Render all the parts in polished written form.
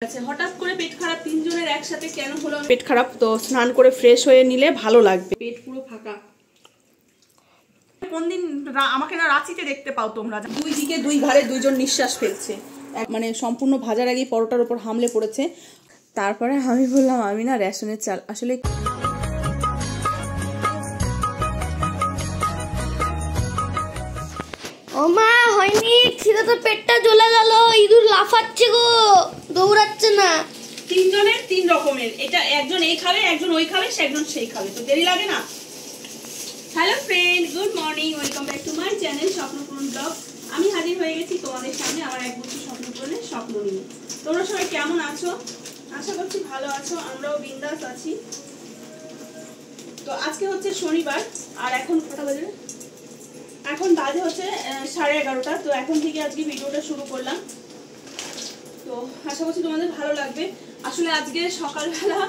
হঠাৎ করে পেট খারাপ তিনজনের একসাথে কেন হলো? পেট খারাপ তো স্নান করে ফ্রেশ হয়ে নিলে ভালো লাগবে। পেট পুরো ফাঁকা। কোন দিন আমাকে না রাঁচিতে দেখতে পাও তোমরা, দুই দিকে দুই ঘাড়ে দুইজন নিঃশ্বাস ফেলছে, মানে সম্পূর্ণ ভাজার আগেই পরোটার উপর হামলে পড়েছে। তারপরে আমি বললাম আমি না রেশনের চাল আসলে ও মা হয়নি, খিদে তো পেটটা জ্বলে গেল, ইঁদুর লাফাচ্ছে গো, দৌড়াচ্ছে না। তিনজনের তিন রকমের, এটা একজন এই খাবে, একজন ওই খাবে, সে একজন সেই খাবে, তো দেরি লাগে না। Hello friend, good morning, welcome back to my channel Swapnapuran blog. আমি হাজির হয়ে গেছি তোমাদের সামনে আমার এক বছর স্বপ্নপূরণের স্বপ্ন নিয়ে। তোমরা সবাই কেমন আছো? আশা করছি ভালো আছো, আমরাও বিন্দাস আছি। তো আজকে হচ্ছে শনিবার, আর এখন কটা বাজে? এখন বাজে হচ্ছে 11:30। তো এখন থেকে আজকে ভিডিওটা শুরু করলাম। তো আশা করছি তোমাদের ভালো লাগবে। আসলে আজকে সকালবেলা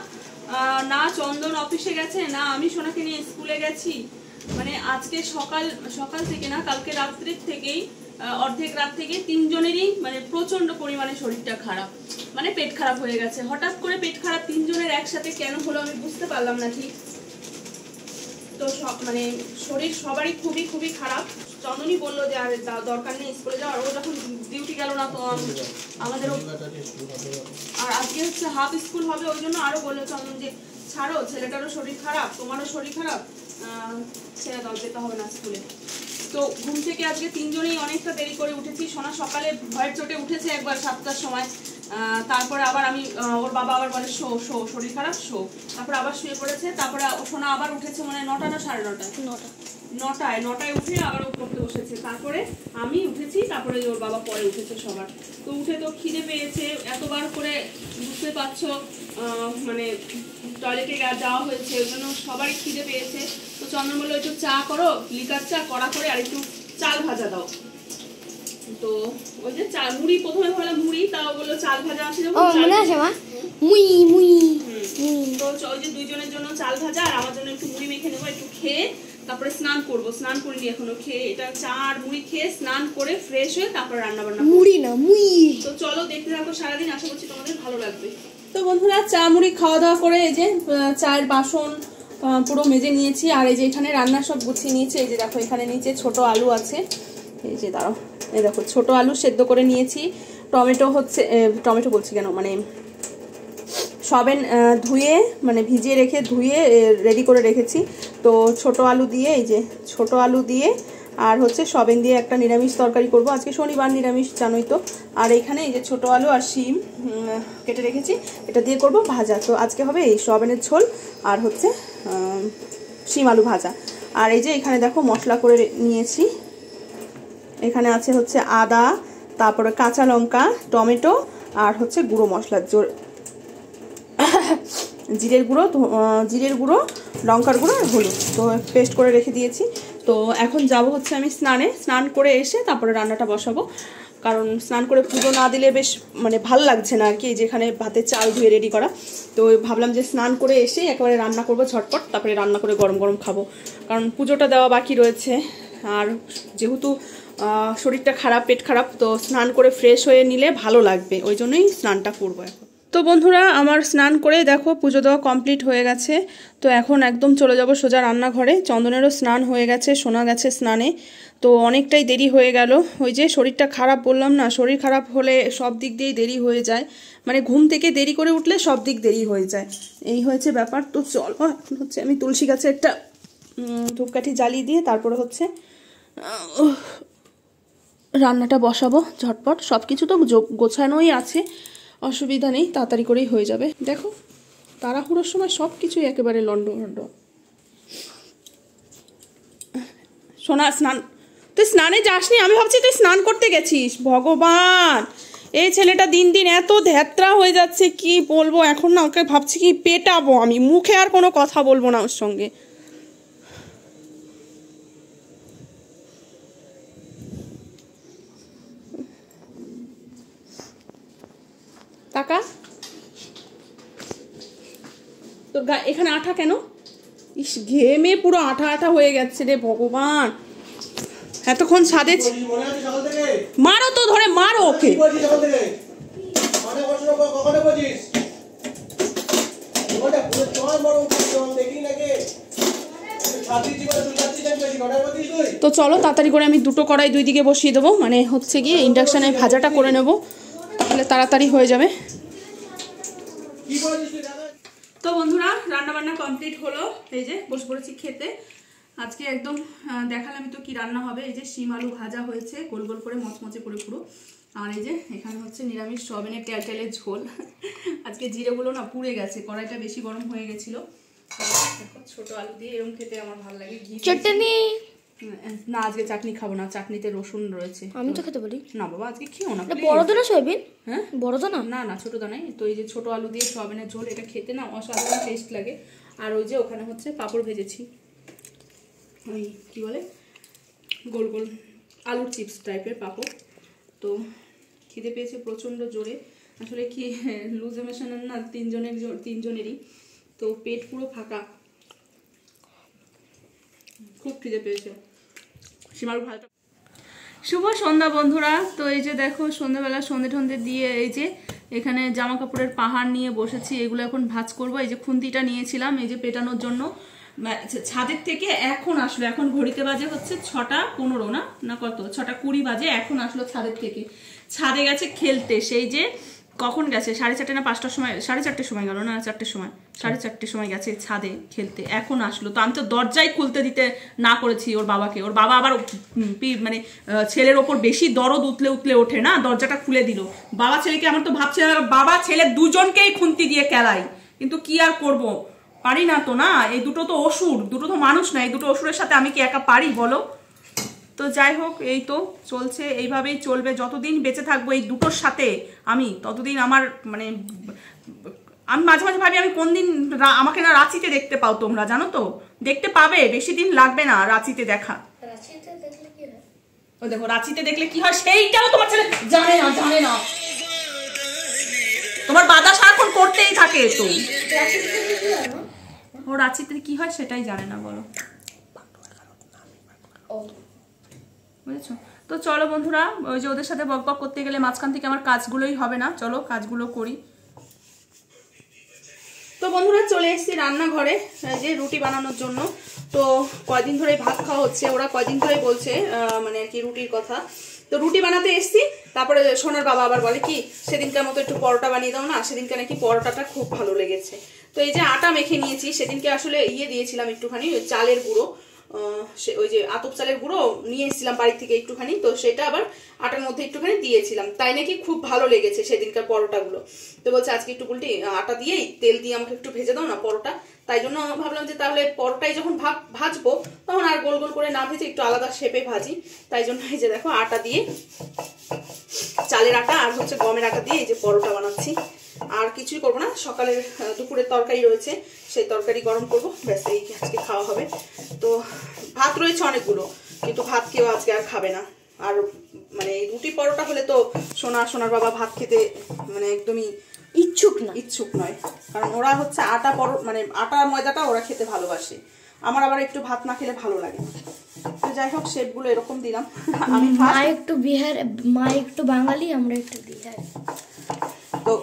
না চন্দন অফিসে গেছে, না আমি সোনাকে নিয়ে স্কুলে গেছি। মানে আজকে সকাল থেকে না, কালকে রাত্রির থেকেই অর্ধেক রাত থেকে তিনজনেরই মানে প্রচন্ড পরিমাণে শরীরটা খারাপ, মানে পেট খারাপ হয়ে গেছে। হঠাৎ করে পেট খারাপ তিনজনের একসাথে কেন হলো আমি বুঝতে পারলাম না ঠিক। তো সব মানে শরীর সবারই খুবই খুবই খারাপ। চন্দনই বললো যে আর দরকার নেই স্কুলে যাওয়ার, ও যখন ডিউটি গেল না তো আমাদেরও, আর আজকে হচ্ছে হাফ স্কুল হবে, ওই জন্য আরো বললো চন্দন যে ছাড়ো, ছেলেটারও শরীর খারাপ, তোমারও শরীর খারাপ, ছেড়ে দাও, যেতে হবে না স্কুলে। তো ঘুম থেকে আজকে তিনজনেই অনেকটা দেরি করে উঠেছি। সোনা সকালে ভয়ের চোটে উঠেছে একবার 7টার সময়, তারপরে আবার আমি ওর বাবা আবার বলে শো শো, শরীর খারাপ শো, তারপরে আবার শুয়ে পড়েছে। তারপরে সোনা আবার উঠেছে মানে 9টা না 9:30, 9টায় উঠে আবার ও পড়তে বসেছে। তারপরে আমি উঠেছি, তারপরে ওর বাবা পরে উঠেছে সবার। তো উঠে তো খিদে পেয়েছে, এতবার করে বুঝতে পারছো মানে টয়লেটে যাওয়া হয়েছে, ওই জন্য সবারই খিদে পেয়েছে। তো চন্দন বললো একটু চা করো, লিকার চা কড়া করে, আর একটু চাল ভাজা দাও। তো ওই যে মুড়ি, প্রথমে ভাবলাম মুড়ি, তাও বললো চাল ভাজা আছে যখন, তো ওই যে দুইজনের জন্য চাল ভাজা আর আমার জন্য একটু মুড়ি মেখে নেবো, একটু খেয়ে তারপরে স্নান করবো। স্নান করিনি এখনো, খেয়ে এটা চা আর মুড়ি খেয়ে স্নান করে ফ্রেশ হয়ে তারপরে রান্না বান্না, মুড়ি না মুড়ি। তো চলো দেখতে থাকো সারাদিন, আশা করছি তোমাদের ভালো লাগবে। তো বন্ধুরা চা মুড়ি খাওয়া দাওয়া করে এই যে চায়ের বাসন পুরো মেজে নিয়েছি, আর এই যে এখানে রান্না সব গুছিয়ে নিয়েছি। এই যে দেখো এখানে নিচে ছোট আলু আছে, এই যে দাঁড়াও, এই দেখো ছোট আলু সেদ্ধ করে নিয়েছি। টমেটো হচ্ছে, টমেটো বলছি কেন, মানে সবেন ধুয়ে মানে ভিজিয়ে রেখে ধুয়ে রেডি করে রেখেছি। তো ছোট আলু দিয়ে, এই যে ছোট আলু দিয়ে আর হচ্ছে সবেন দিয়ে একটা নিরামিষ তরকারি করব। আজকে শনিবার, নিরামিষ জানোই তো। আর এখানে এই যে ছোট আলু আর শিম কেটে রেখেছি, এটা দিয়ে করব ভাজা। তো আজকে হবে এই সবেনের ঝোল আর হচ্ছে শিম আলু ভাজা। আর এই যে এখানে দেখো মশলা করে নিয়েছি, এখানে আছে হচ্ছে আদা, তারপরে কাঁচা লঙ্কা, টমেটো আর হচ্ছে গুঁড়ো মশলার জিরের গুঁড়ো, লঙ্কার গুঁড়ো আর হলুদ, তো পেস্ট করে রেখে দিয়েছি। তো এখন যাব হচ্ছে আমি স্নান করে এসে তারপরে রান্নাটা বসাবো, কারণ স্নান করে পুজো না দিলে বেশ মানে ভালো লাগছে না আর কি। যেখানে ভাতের চাল ধুয়ে রেডি করা, তো ভাবলাম যে স্নান করে এসে একেবারে রান্না করবো ঝটপট, তারপরে রান্না করে গরম গরম খাবো, কারণ পুজোটা দেওয়া বাকি রয়েছে। আর যেহেতু শরীরটা খারাপ, পেট খারাপ, তো স্নান করে ফ্রেশ হয়ে নিলে ভালো লাগবে, ওই জন্যই স্নানটা করবো এখন। তো বন্ধুরা আমার স্নান করে দেখো পুজো দেওয়া কমপ্লিট হয়ে গেছে। তো এখন একদম চলে যাব সোজা রান্নাঘরে। চন্দনেরও স্নান হয়ে গেছে, শোনা গেছে স্নানে, তো অনেকটাই দেরি হয়ে গেল। ওই যে শরীরটা খারাপ বললাম না, শরীর খারাপ হলে সব দিক দিয়েই দেরি হয়ে যায়, মানে ঘুম থেকে দেরি করে উঠলে সব দিক দেরি হয়ে যায়, এই হয়েছে ব্যাপার। তো চলো এখন হচ্ছে আমি তুলসী গাছে একটা ধূপকাঠি জ্বালিয়ে দিয়ে তারপরে হচ্ছে রান্নাটা বসাবো ঝটপট। সব কিছু তো গোছানোই আছে, অসুবিধা নেই, তাড়াতাড়ি করেই হয়ে যাবে। দেখো তাড়াহুড়োর সময় সব কিছুই একেবারে লন্ডভন্ড। সোনা তুই স্নানে যাসনি? আমি ভাবছি তুই স্নান করতে গেছিস। ভগবান, এই ছেলেটা দিন দিন এত ধ্যাত্রা হয়ে যাচ্ছে, কি বলবো এখন না, ওকে ভাবছি কি পেটাবো আমি, মুখে আর কোনো কথা বলবো না ওর সঙ্গে। টাকা তোর এখানে আঠা কেন? ইস, ঘেমে পুরো আঠা আঠা হয়ে গেছে রে ভগবান। এতক্ষণ ছাদে মারো তো, ধরে মারো ওকে। কখনো বুঝিস ওটা পুরো চল বড় চল দেখি নাকি ছাতি জীবন তুই ছাতি জান বেশি কটা বুঝিস তুই। তো চলো তাড়াতাড়ি করে আমি দুটো কড়াই দুই দিকে বসিয়ে দেবো, মানে হচ্ছে গিয়ে ইন্ডাকশানে ভাজাটা করে নেব, তাহলে তাড়াতাড়ি হয়ে যাবে। কি বলিস তুই দাদা? তো বন্ধুরা রান্না বান্না কমপ্লিট হলো, এই যে বসে পড়েছি খেতে। আজকে একদম দেখালাম তো কি রান্না হবে। এই যে শিম আলু ভাজা হয়েছে গোল গোল করে মচমচে করে পুরো, আর এই যে এখানে হচ্ছে নিরামিষ সয়াবিনের টেলটেলের ঝোল। আজকে জিরেগুলো না পুড়ে গেছে, কড়াইটা বেশি গরম হয়ে গেছিল। ছোট আলু দিয়ে এরকম খেতে আমার ভালো লাগে। ঘি চটনি না, আজকে চাটনি খাবো না, চাটনিতে রসুন রয়েছে। আমি তো খেতে পারি না বাবা আজকে খেও না। বড় দানা সয়াবিন? হ্যাঁ বড় দানা না না ছোট দানাই। তো এই যে ছোট আলু দিয়ে সয়াবিনের ঝোল, এটা খেতে না অসাধারণ টেস্ট লাগে। আর ওই যে ওখানে হচ্ছে পাঁপড় ভেজেছি, ওই কি বলে গোল গোল আলুর চিপস টাইপের পাঁপড়। তো খিদে পেয়েছে প্রচণ্ড জোরে, আসলে কি লুজ এমোশনের না তিনজনেরই, তো পেট পুরো ফাঁকা, খুব খিদে পেয়েছে। সীমার ভালো। শুভ সন্ধ্যা বন্ধুরা। তো এই যে দেখো সন্ধ্যাবেলা সন্ধে টন্ধে দিয়ে এই যে এখানে জামা কাপড়ের পাহাড় নিয়ে বসেছি, এগুলো এখন ভাঁজ করব। এই যে খুন্তিটা নিয়েছিলাম এই যে পেটানোর জন্য, ছাদের থেকে এখন আসলো, এখন ঘড়িতে বাজে হচ্ছে 6:15 না কত, 6:20 বাজে। এখন আসলো ছাদের থেকে, ছাদে গেছে খেলতে। সেই যে কখন গেছে 4:30 না 5টার সময়, 4:30 সময় গেল না 4টের সময়, 4:30 সময় গেছে ছাদে খেলতে, এখন আসলো। তো আমি তো দরজাই খুলতে দিতে না করেছি ওর বাবাকে। ওর বাবা আবার মানে ছেলের ওপর বেশি দরদ উতলে ওঠে না, দরজাটা খুলে দিল। বাবা ছেলেকে, আমার তো ভাবছে বাবা ছেলে দুজনকেই খুন্তি দিয়ে খেলাই, কিন্তু কি আর করব, পারি না তো না। এই দুটো তো অসুর, দুটো তো মানুষ না, এই দুটো অসুরের সাথে আমি কি একা পারি বলো? তো যাই হোক, এই তো চলছে, এইভাবেই চলবে যতদিন বেঁচে থাকবো এই দুটোর সাথে আমি, ততদিন আমার মানে আমি মাঝে মাঝে ভাবি আমি কোন দিন আমাকে না রাঁচিতে দেখতে পাও তোমরা, জানো তো? দেখতে পাবে, বেশি দিন লাগবে না রাঁচিতে দেখা। ও দেখো রাঁচিতে দেখলে কি হয় সেইটাও তোমার ছেলে জানে না। তোমার বাধা সারাক্ষণ করতেই থাকে, তো ও রাঁচিতে কি হয় সেটাই জানে না, বলো বুঝেছো? তো চলো বন্ধুরা, ওই যে ওদের সাথে বকবক করতে গেলে মাঝখান থেকে আমার কাজগুলোই হবে না, চলো কাজগুলো করি। তো বন্ধুরা চলে এসেছি রান্নাঘরে যে রুটি বানানোর জন্য। তো কয়দিন ধরে ভাত খাওয়া হচ্ছে, ওরা কয়দিন ধরে বলছে মানে আর কি রুটির কথা। তো রুটি বানাতে এসছি, তারপরে সোনার বাবা আবার বলে কি সেদিনকার মতো একটু পরোটা বানিয়ে দাও না, সেদিনকে নাকি পরোটাটা খুব ভালো লেগেছে। তো এই যে আটা মেখে নিয়েছি, সেদিনকে আসলে দিয়েছিলাম একটুখানি চালের গুঁড়ো, ওই যে আতপ চালের গুঁড়ো নিয়ে এসেছিলাম বাড়ি থেকে একটুখানি, তো সেটা আবার আটার মধ্যে একটুখানি দিয়েছিলাম, তাই নাকি খুব ভালো লেগেছে সেদিনকার পরোটাগুলো। তো বলছে আজকে একটু উল্টে আটা দিয়েই তেল দিয়ে আমাকে একটু ভেজে দাও না পরোটা। তাই জন্য ভাবলাম যে তাহলে পরোটাই যখন ভাজবো তখন আর গোল গোল করে না ভেজে একটু আলাদা শেপে ভাজি। তাই জন্য এই যে দেখো আটা দিয়ে, চালের আটা আর হচ্ছে গমের আটা দিয়ে এই যে পরোটা বানাচ্ছি। আর কিছুই করবো না, সকালের দুপুরের তরকারি রয়েছে, সেই তরকারি গরম করবো, ব্যাস এই আজকে খাওয়া হবে। তো ভাত রয়েছে অনেকগুলো, কিন্তু ভাত কেউ আজকে আর খাবে না। আর মানে রুটি পরোটা হলে তো সোনার বাবা ভাত খেতে মানে একদমই ইচ্ছুক নয়, কারণ ওরা হচ্ছে আটা মানে আটা ময়দাটা ওরা খেতে ভালোবাসে, আমার আবার একটু ভাত না খেলে ভালো লাগে। তো যাই হোক শেপগুলো এরকম দিলাম। আমি মা একটু বিহার, মা একটু বাঙালি, আমরা একটু বিহার। তো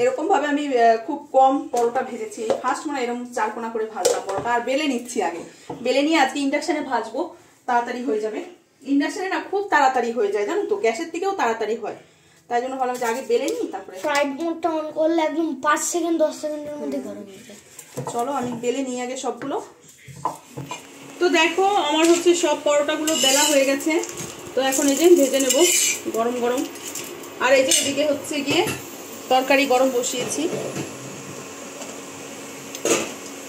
এরকম ভাবে আমি খুব কম পরোটা ভেজেছি, ফার্স্ট মানে এরকম 4 কোনা করে ভাজলাম পরোটা। আর বেলে নিচ্ছি, আগে বেলে নিয়ে আজকে ইন্ডাকশনে ভাজবো, তাড়াতাড়ি হয়ে যাবে। ইন্ডাকশনে না খুব তাড়াতাড়ি হয়ে যায়, জানো তো, গ্যাসের থেকেও তাড়াতাড়ি হয়। তাই জন্য ভাবলাম যে আগে বেলে নিই, তারপরে ফ্রাইড মোডটা অন করলে একদম 5 সেকেন্ড 10 সেকেন্ডের মধ্যে গরম হয়ে যায়। চলো আমি বেলে নিই আগে সবগুলো। তো দেখো আমার হচ্ছে সব পরোটাগুলো বেলা হয়ে গেছে। তো এখন এই যে ভেজে নেব গরম গরম। আর এই যে এদিকে হচ্ছে গিয়ে তরকারি গরম বসিয়েছি।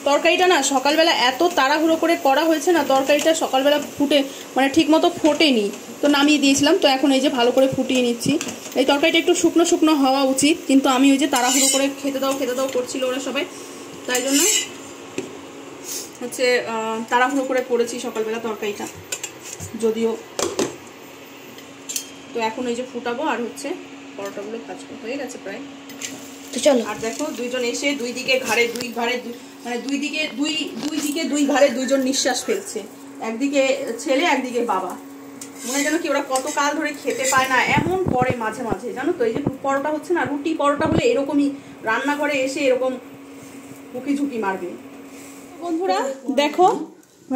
তরকারিটা না সকালবেলা এত তাড়াহুড়ো করে করা হয়েছে না, তরকারিটা সকালবেলা ফুটে মানে ঠিক মতো ফোটেনি, তো নামিয়ে দিয়েছিলাম। তো এখন এই যে ভালো করে ফুটিয়ে নিচ্ছি। এই তরকারিটা একটু শুকনো শুকনো হওয়া উচিত, কিন্তু আমি ওই যে তাড়াহুড়ো করে খেতে দাও করছিল ওরা সবাই, তাই জন্য হচ্ছে তাড়াহুড়ো করে করেছি সকালবেলা তরকারিটা যদিও। তো এখন এই যে ফুটাবো আর হচ্ছে পরোটাগুলো ভাজবো, হয়ে গেছে প্রায়। তো চলো। আর দেখো দুইজন এসে দুই দিকে ঘাড়ে মানে দুই দিকে দুই ঘাড়ে দুইজন নিঃশ্বাস ফেলছে, একদিকে ছেলে একদিকে বাবা। মনে হয় যেন কি ওরা কত কাল ধরে খেতে পায় না, এমন করে মাঝে মাঝে, জানো তো। এই যে পরোটা হচ্ছে না, রুটি পরোটা হলে এরকমই রান্নাঘরে এসে এরকম উকি ঝুঁকি মারবে। বন্ধুরা দেখো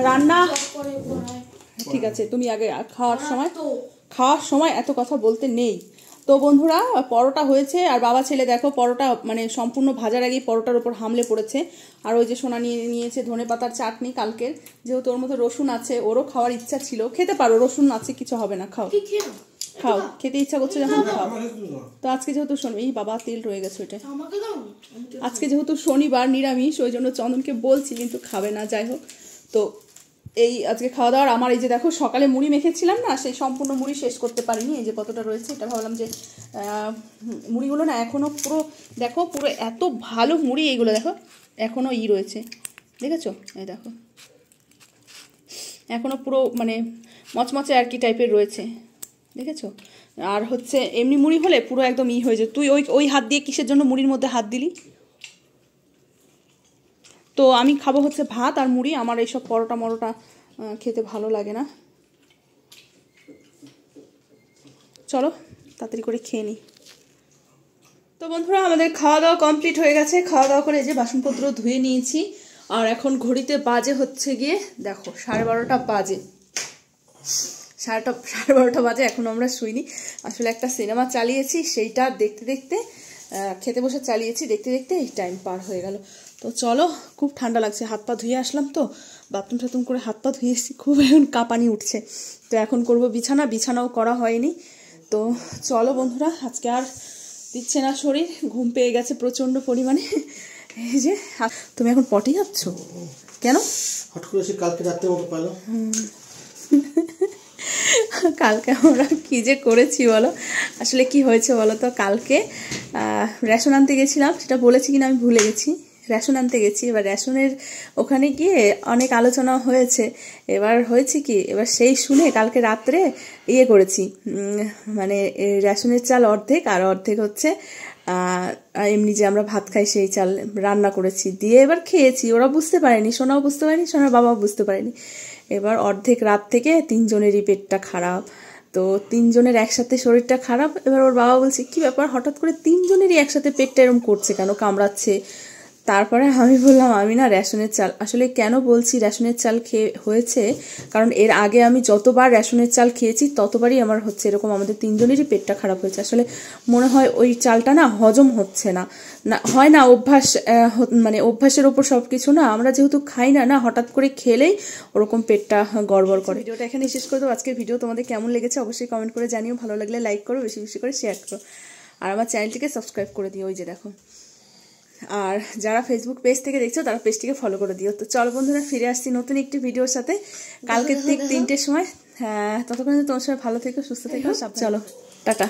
রান্না, ঠিক আছে তুমি আগে খাওয়ার সময় এত কথা বলতে নেই। তো বন্ধুরা পরোটা হয়েছে, আর বাবা ছেলে দেখো পরোটা মানে সম্পূর্ণ ভাজার আগেই পরোটার উপর হামলে পড়েছে। আর ওই যে সোনা নিয়েছে ধনেপাতার চাটনি কালকের, যেহেতু ওর মধ্যে রসুন আছে, ওরও খাওয়ার ইচ্ছা ছিল। খেতে পারো, রসুন আছে, কিছু হবে না, খাও খাও, খেতে ইচ্ছা করছে যখন খাও। তো আজকে যেহেতু এই বাবা তেল রয়ে গেছে ওইটা, আজকে যেহেতু শনিবার নিরামিষ, ওই জন্য চন্দনকে বলছি কিন্তু খাবে না। যাই হোক, তো এই আজকে খাওয়া দাওয়ার আমার এই যে দেখো সকালে মুড়ি মেখেছিলাম না, সেই সম্পূর্ণ মুড়ি শেষ করতে পারিনি। এই যে কতটা রয়েছে, এটা ভাবলাম যে মুড়িগুলো না এখনও পুরো দেখো, পুরো এত ভালো মুড়ি এইগুলো দেখো এখনও রয়েছে, দেখেছো? এই দেখো এখনও পুরো মানে মচমচে আর কি টাইপের রয়েছে, দেখেছো? আর হচ্ছে এমনি মুড়ি হলে পুরো একদম হয়ে যায়। তুই ওই হাত দিয়ে কিসের জন্য মুড়ির মধ্যে হাত দিলি? তো আমি খাবো হচ্ছে ভাত আর মুড়ি, আমার এইসব পরোটা মরোটা খেতে ভালো লাগে না। চলো তাড়াতাড়ি করে খেয়ে নিই। তো বন্ধুরা আমাদের খাওয়া দাওয়া কমপ্লিট হয়ে গেছে। খাওয়া দাওয়া করে এই যে বাসনপত্র ধুয়ে নিয়েছি, আর এখন ঘড়িতে বাজে হচ্ছে গিয়ে দেখো 12:30 বাজে, 12:30 বাজে, এখনো আমরা শুইনি। আসলে একটা সিনেমা চালিয়েছি, সেইটা দেখতে দেখতে খেতে বসে চালিয়েছি, দেখতে দেখতে এই টাইম পার হয়ে গেল। তো চলো, খুব ঠান্ডা লাগছে, হাত পা ধুয়ে আসলাম, তো বাথরুম টাথরুম করে হাত পা ধুয়ে এসেছি, খুব এখন কাঁপানি উঠছে। তো এখন করব বিছানাও করা হয়নি। তো চলো বন্ধুরা, আজকে আর দিচ্ছে না শরীর, ঘুম পেয়ে গেছে প্রচণ্ড পরিমাণে। এই যে তুমি এখন পটি যাচ্ছ কেন? হট করে সে কালকে রাতে মতো পালো। কালকে আমরা কী যে করেছি বলো, আসলে কি হয়েছে বলো তো, কালকে রেশন আনতে গেছিলাম, সেটা বলেছি কিনা আমি ভুলে গেছি। রেশন আনতে গেছি, এবার রেশনের ওখানে গিয়ে অনেক আলোচনা হয়েছে। এবার হয়েছে কি, এবার সেই শুনে কালকে রাত্রে করেছি, মানে রেশনের চাল অর্ধেক আর অর্ধেক হচ্ছে এমনি যে আমরা ভাত খাই সেই চাল রান্না করেছি, দিয়ে এবার খেয়েছি। ওরা বুঝতে পারেনি, সোনাও বুঝতে পারেনি, সোনার বাবাও বুঝতে পারেনি। এবার অর্ধেক রাত থেকে 3 জনেরই পেটটা খারাপ, তো 3 জনের একসাথে শরীরটা খারাপ। এবার ওর বাবা বলছে কি ব্যাপার, হঠাৎ করে 3 জনেরই একসাথে পেটটা এরকম করছে কেন, কামড়াচ্ছে। তারপরে আমি বললাম আমি না রেশনের চাল, আসলে কেন বলছি রেশনের চাল খেয়ে হয়েছে, কারণ এর আগে আমি যতবার রেশনের চাল খেয়েছি ততবারই আমার হচ্ছে এরকম, আমাদের 3 জনেরই পেটটা খারাপ হয়েছে। আসলে মনে হয় ওই চালটা না হজম হচ্ছে না, হয় না অভ্যাস, মানে অভ্যাসের ওপর সব কিছু না, আমরা যেহেতু খাই না হঠাৎ করে খেলেই ওরকম পেটটা গড়বড় করে। ভিডিওটা এখানে শেষ করে দেবো। আজকের ভিডিও তোমাদের কেমন লেগেছে অবশ্যই কমেন্ট করে জানিও, ভালো লাগলে লাইক করো, বেশি বেশি করে শেয়ার করো, আর আমার চ্যানেলটিকে সাবস্ক্রাইব করে দিও, ওই যে দেখো। আর যারা ফেসবুক পেজ থেকে দেখছো তারা পেজটিকে ফলো করে দিও। তো চলো বন্ধুরা, ফিরে আসছি নতুন একটি ভিডিওর সাথে কালকে ঠিক 3টের সময়। হ্যাঁ, ততক্ষণ তোমার সবাই ভালো থেকো, সুস্থ থেকো, চলো টাটা।